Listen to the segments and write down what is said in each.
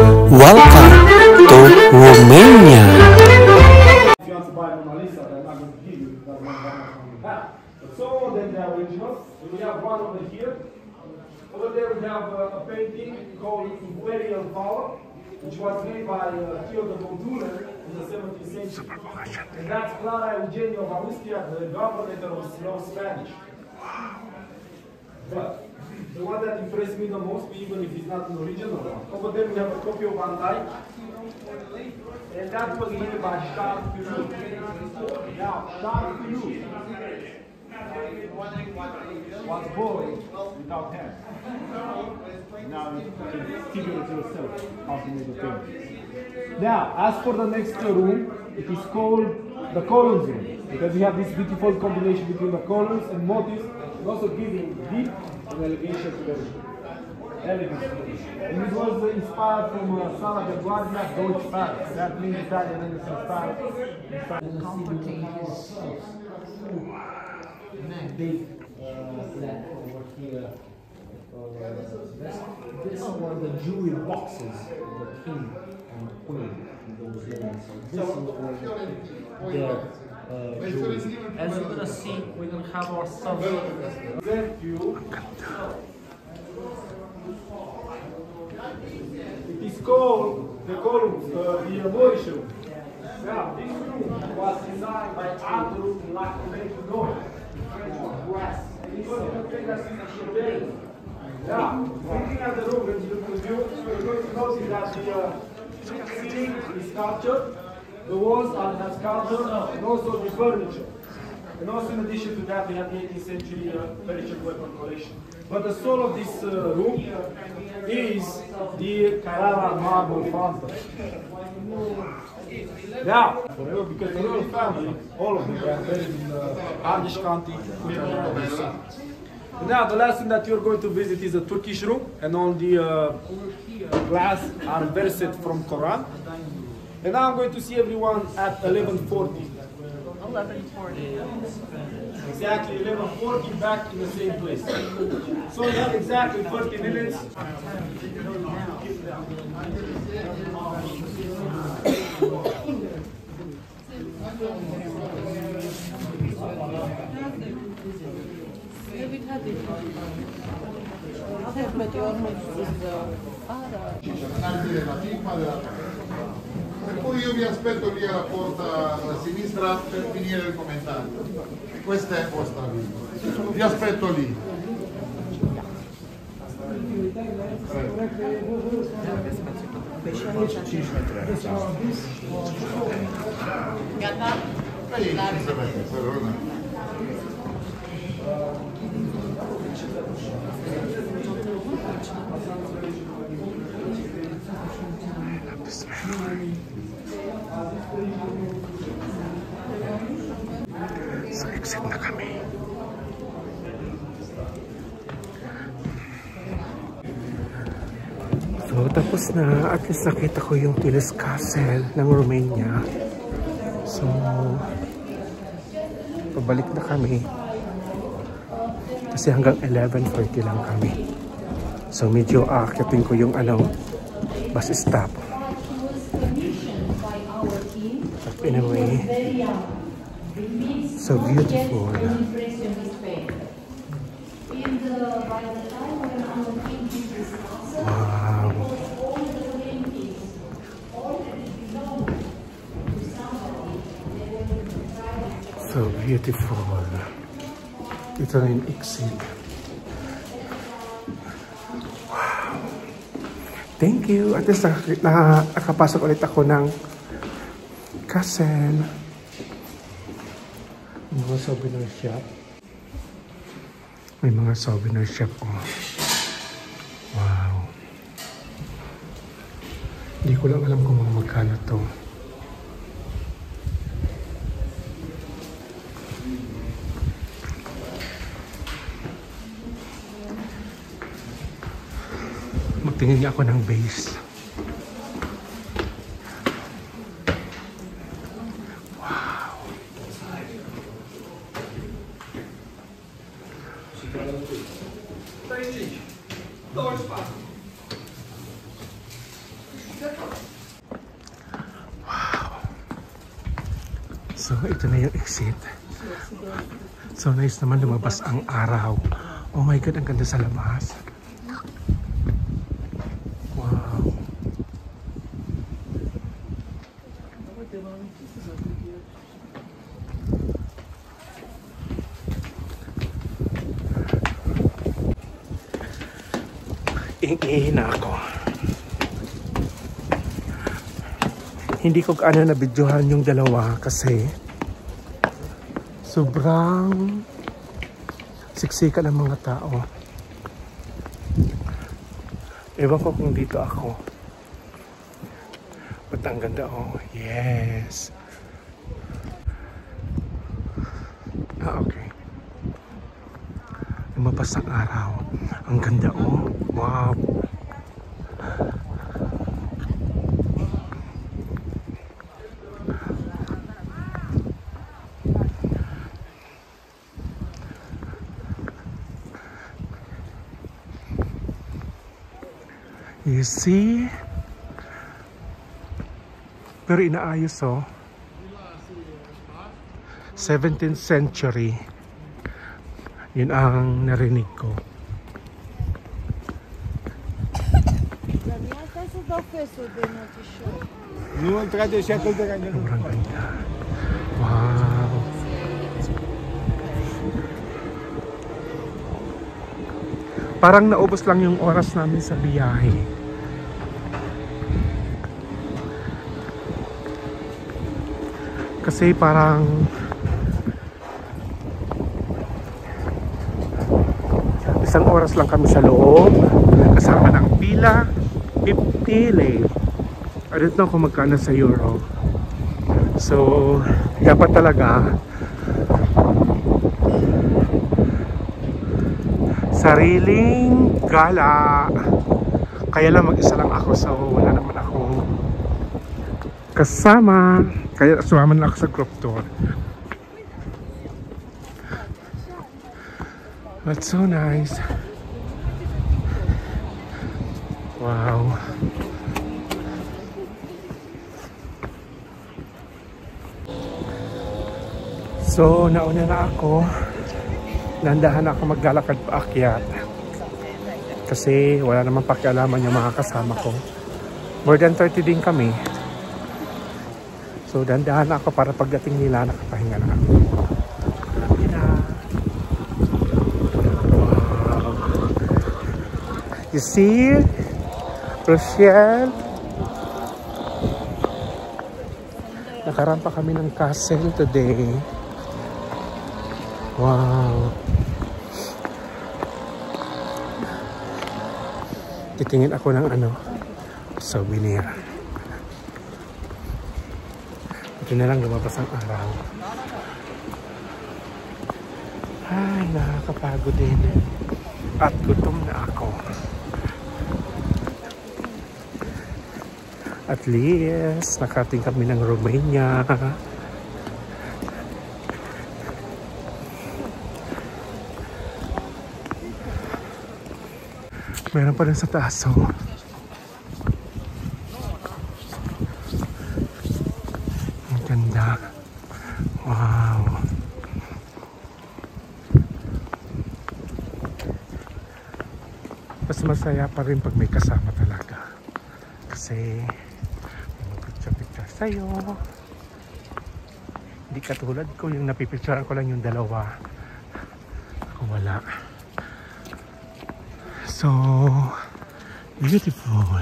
Welcome to Romania. If you want to buy Mona Lisa, they're not going to give you because that's not what you have. But some of them are original. We have one over here. Over there we have a painting called Imperial Power, which was made by Theodor von Thuner in the 17th century. And that's Clara Eugenia of Austria, the governor of Slow Spanish. But the one that impressed me the most, even if it's not an original one, over there we have a copy of Van Dyck. And that was made by Charles Perrault. Now, Charles Perrault was born without hands. Now you can figure it yourself how to make a painting. Now, as for the next room, it is called the columns room, because we have this beautiful combination between the columns and motifs, and also giving deep and elevation to the room. Elegance. And it was inspired from Sala del Guardia, Deutsche Paris. That means Italian Renaissance style. Comforting his big flat over here. This were the jewelry boxes of the king and the queen in those days. So this is their jewelry. As you're gonna see, we're gonna have our It is called the columns, the Moorish room. Now, this room was designed by Andrew Lacombe Brass. And it's going to take us into the now, looking at the room, when you look at the view, you're going to notice that the ceiling is sculptured, the walls are sculptured, and also the furniture. And also in addition to that, we have the 18th century furniture weapon collection. But the soul of this room is the Carrara marble fountain. Now, forever, because the royal family, all of them, they are buried in Ardeș County. Now, the last thing that you're going to visit is the Turkish room, and on the glass are verses from Quran. And now I'm going to see everyone at 11:40. 11:40. Exactly 11:40, back in the same place. So you have exactly 30 minutes. Per cui io vi aspetto lì alla porta a sinistra per finire il commentario. Questa è vostra vita. Vi aspetto lì. Gata? So, exit na kami. So, tapos na. At least nakita ko yung Pilis Castle ng Romania. So, pabalik na kami. Kasi hanggang 11:40 lang kami. So, medyo aakyatin ko yung bus stop. But anyway, so beautiful. Wow. So beautiful. Ito na yung exit. Wow. Thank you. At least nakapasok ulit ako ng castle. Mga souvenir shop. May mga souvenir shop. Oh. Wow. Hindi ko lang alam kung magkano to. Magtingin niya ako ng base. Wow. So, ito na yung exit. So, nice naman lumabas ang araw. Oh my God, ang ganda sa labas. Wow. Iing-iing na ako. Hindi ko kaano na videohan yung dalawa kasi sobrang siksika ng mga tao. Ewan ko kung dito ako. Ba't ang ganda, oh. Yes. Okay. Lumabas ang araw. Ang ganda, oh. Wow. You see? Pero inaayos, oh. 17th century. Yun ang narinig ko. Sobrang ganda. Wow. Parang naubos lang yung oras namin sa biyahe. Kasi parang isang oras lang kami sa loob. Kasama ng pila, 50 lei. I don't know kung magkano sa euro. So, dapat talaga sariling gala. Kaya lang mag-isa lang ako, so wala naman ako kasama. Kaya sumama na ako sa group tour. That's so nice. Wow. So, nauna na ako. Nandahan ako maglalakad paakyat. Kasi wala naman pakialaman yung mga kasama ko. More than 30 din kami. So, dandahan ako para pagdating nila, nakapahinga na ako. Wow. You see? Rochelle? Nakarampa kami ng castle today. Wow. Titingin ako ng souvenir. Ito na lang lumabas ang araw. Ay, nakakapagod din. At gutom na ako. At least, nakating kami ng Romania. Meron pa rin sa taas, oh. Ganda. Wow. Mas masaya pa rin pag may kasama talaga. Kasi may magpicture-picture sa'yo. Hindi katulad ko yung napipicturean ko lang yung dalawa. Ako wala. So beautiful.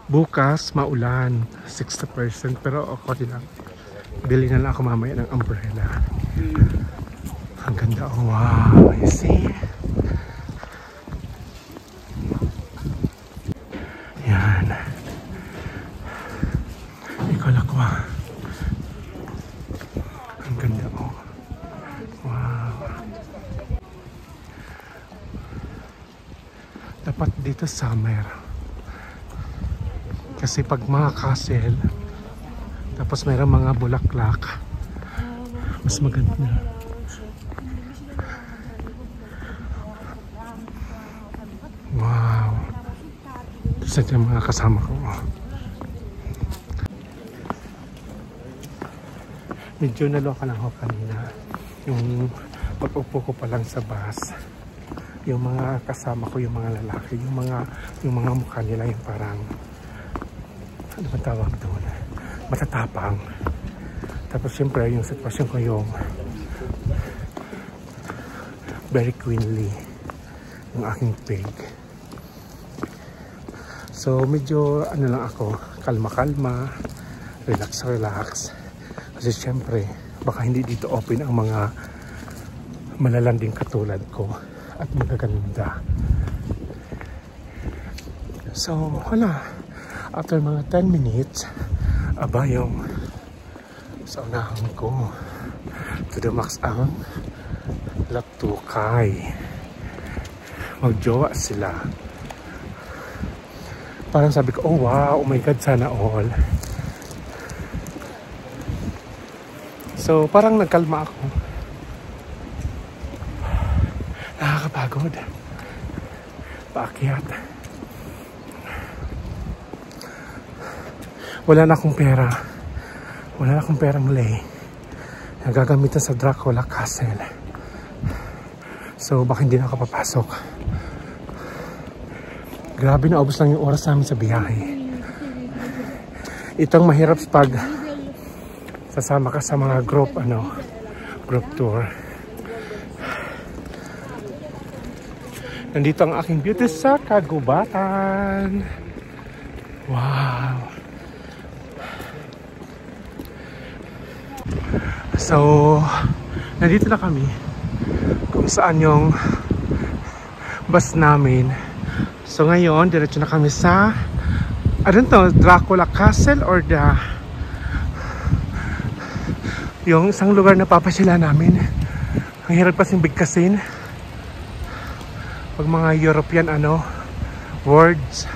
Bukas maulan 60%, pero ako din lang. Bili na lang ako mamaya ng umbrella. Ang ganda, oh, wow, you see? Yan. Ikolakwa. Ang ganda, oh. Wow. Dapat dito summer. Kasi pag mga castle, tapos mayroong mga bulaklak, mas maganda. Isa yung mga kasama ko. Medyo naloka lang ako kanina. Yung pag-upo ko pa lang sa bus, yung mga kasama ko, yung mga lalaki, yung mga mukha nila yung parang, ano ba tawag doon? Matatapang. Tapos siyempre yung sitwasyon ko yung very queenly, yung aking pig. So medyo ano lang ako, kalma-kalma, relax. Kasi siyempre baka hindi dito open ang mga malalanding katulad ko at magaganda. So wala, after mga 10 minutes, aba yung sa unahan ko to the max ang Laktukay. Magjowa sila. Parang sabi ko, oh wow, oh my god, sana all. So parang nagkalma ako. Nakakapagod. Paakyat. Wala na akong pera. Wala na akong perang lay. Nagagamitan sa Dracula Castle. So baka hindi na ako papasok. Grabe, na ubos lang yung oras namin sa biyahe. Itong mahirap pag sasama ka sa mga group tour. Nandito ang aking beauty sa kagubatan. Wow. So nandito na kami kung saan yung bus namin. So ngayon diretso na kami sa Dracula Castle or yung isang lugar na papasyalan namin. Ang hirap kasing bigkasin pag mga European words.